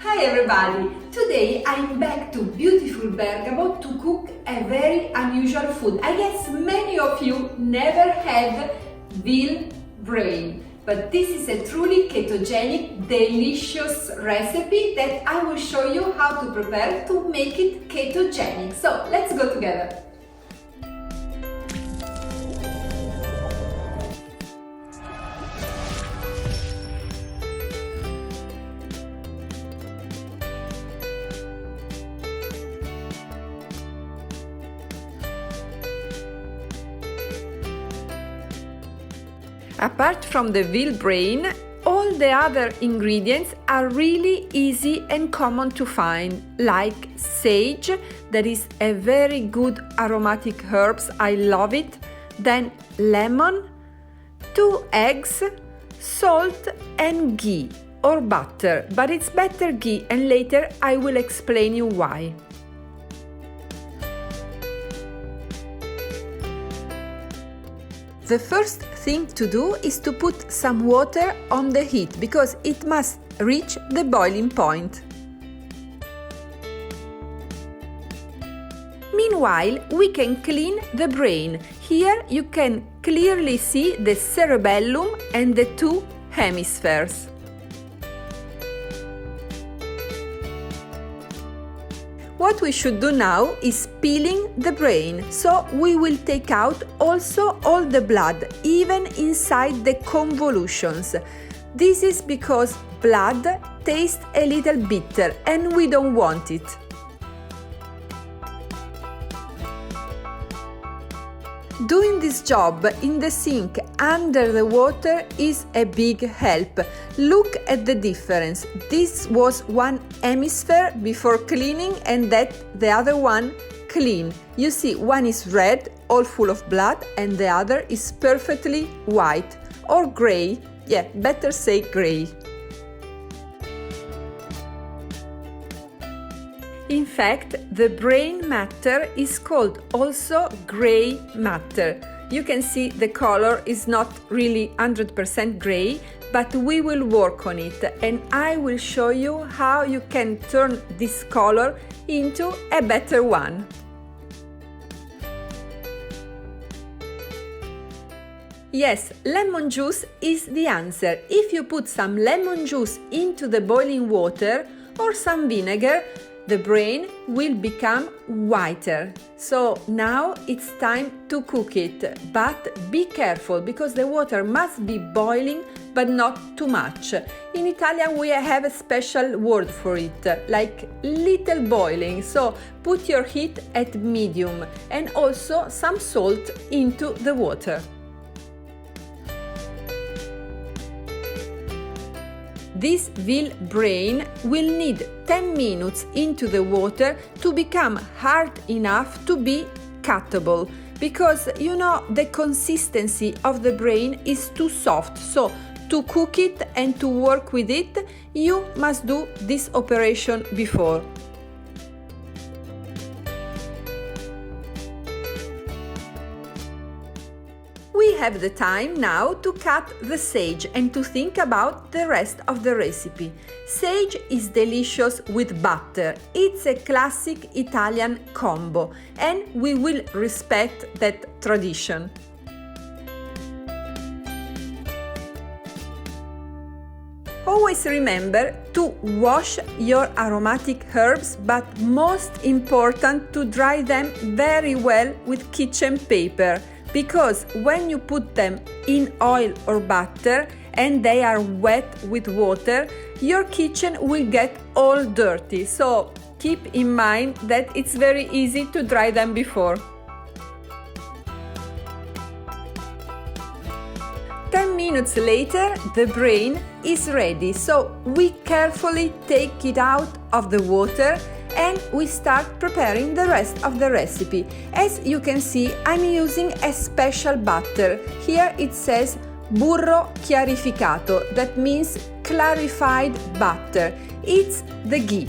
Hi everybody! Today I'm back to beautiful Bergamo to cook a very unusual food. I guess many of you never had veal brain, but this is a truly ketogenic, delicious recipe that I will show you how to prepare to make it ketogenic. So let's go together. Apart from the veal brain, all the other ingredients are really easy and common to find, like sage, that is a very good aromatic herbs, I love it, then lemon, 2 eggs, salt and ghee or butter, but it's better ghee and later I will explain you why. The first thing to do is to put some water on the heat because it must reach the boiling point. Meanwhile, we can clean the brain. Here you can clearly see the cerebellum and the 2 hemispheres. What we should do now is peeling the brain, so we will take out also all the blood, even inside the convolutions. This is because blood tastes a little bitter and we don't want it. Doing this job in the sink under the water is a big help. Look at the difference. This was one hemisphere before cleaning and that the other one clean. You see, one is red, all full of blood, and the other is perfectly white or gray. Yeah, better say gray. In fact, the brain matter is called also gray matter. You can see the color is not really 100% gray, but we will work on it and I will show you how you can turn this color into a better one. Yes, lemon juice is the answer. If you put some lemon juice into the boiling water or some vinegar, the brain will become whiter. So now it's time to cook it, but be careful because the water must be boiling but not too much. In Italian we have a special word for it, like little boiling, so put your heat at medium and also some salt into the water. This veal brain will need 10 minutes into the water to become hard enough to be cuttable because you know the consistency of the brain is too soft, so to cook it and to work with it you must do this operation before. We have the time now to cut the sage and to think about the rest of the recipe. Sage is delicious with butter. It's a classic Italian combo and we will respect that tradition. Always remember to wash your aromatic herbs, but most important to dry them very well with kitchen paper. Because when you put them in oil or butter and they are wet with water, your kitchen will get all dirty. So keep in mind that it's very easy to dry them before. 10 minutes later, the brain is ready. So we carefully take it out of the water and we start preparing the rest of the recipe. As you can see, I'm using a special butter. Here it says burro chiarificato, that means clarified butter. It's the ghee.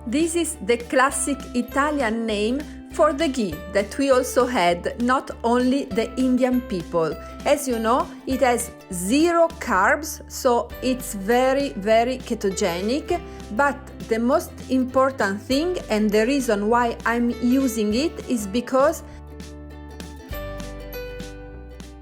This is the classic Italian name for the ghee that we also had, not only the Indian people. As you know, it has 0 carbs, so it's very, very ketogenic. But the most important thing, and the reason why I'm using it, is because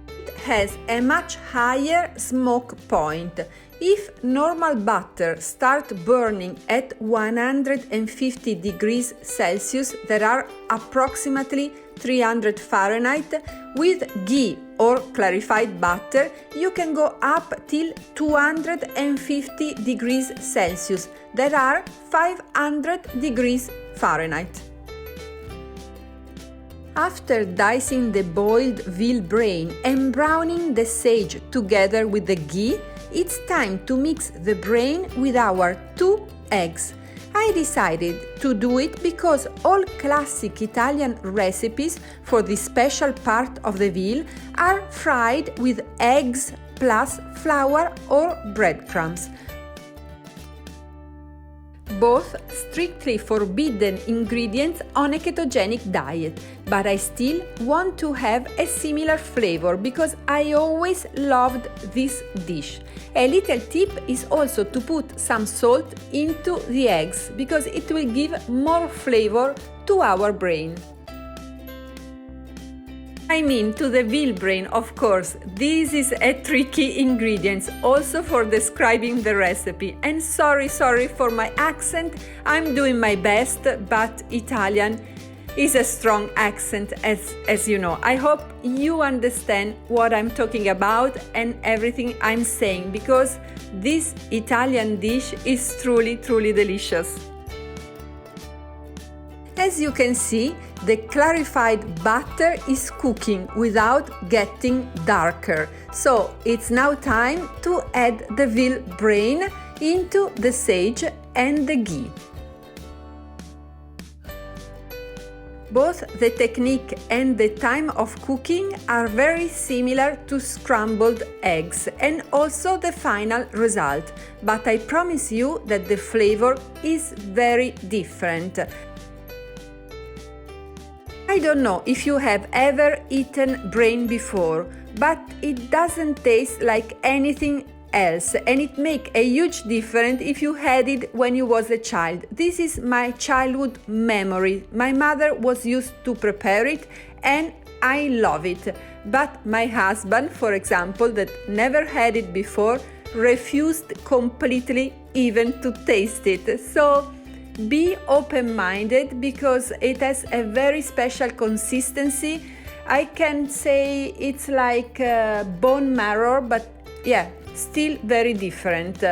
it has a much higher smoke point. If normal butter starts burning at 150 degrees Celsius, there are approximately 300 Fahrenheit, with ghee or clarified butter, you can go up till 250 degrees Celsius. There are 500 degrees Fahrenheit. After dicing the boiled veal brain and browning the sage together with the ghee, it's time to mix the brain with our 2 eggs. I decided to do it because all classic Italian recipes for this special part of the veal are fried with eggs plus flour or breadcrumbs. Both strictly forbidden ingredients on a ketogenic diet, but I still want to have a similar flavor because I always loved this dish. A little tip is also to put some salt into the eggs because it will give more flavor to our brain. I mean to the veal brain, of course. This is a tricky ingredient also for describing the recipe. And sorry for my accent. I'm doing my best, but Italian is a strong accent, as you know. I hope you understand what I'm talking about and everything I'm saying, because this Italian dish is truly delicious. As you can see, the clarified butter is cooking without getting darker. So it's now time to add the veal brain into the sage and the ghee. Both the technique and the time of cooking are very similar to scrambled eggs and also the final result, but I promise you that the flavor is very different. I don't know if you have ever eaten brain before, but it doesn't taste like anything else, and it makes a huge difference if you had it when you was a child. This is my childhood memory. My mother was used to prepare it and I love it. But my husband, for example, that never had it before, refused completely even to taste it. So be open-minded because it has a very special consistency. I can say it's like bone marrow, but yeah, still very different.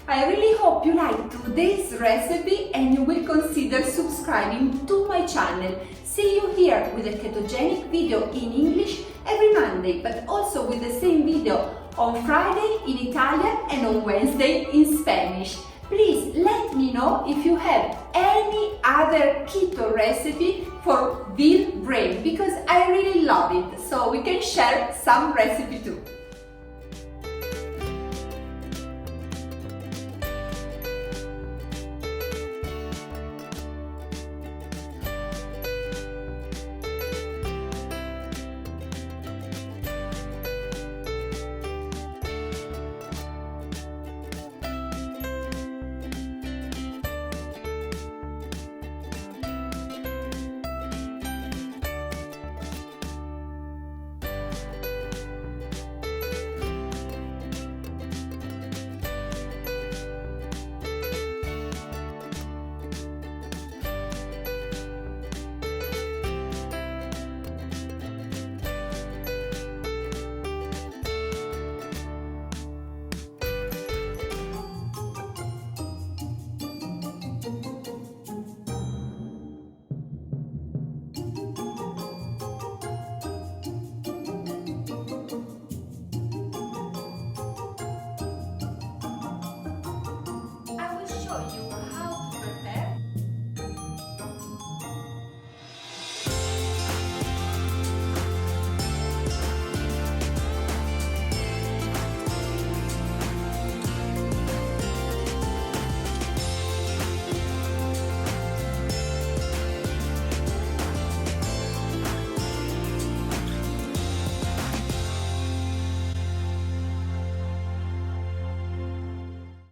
I really hope you liked today's recipe and you will consider subscribing to my channel. See you here with a ketogenic video in English every Monday, but also with the same video on Friday in Italian and on Wednesday in Spanish. Please let me know if you have any other keto recipe for veal brain because I really love it, so we can share some recipe too.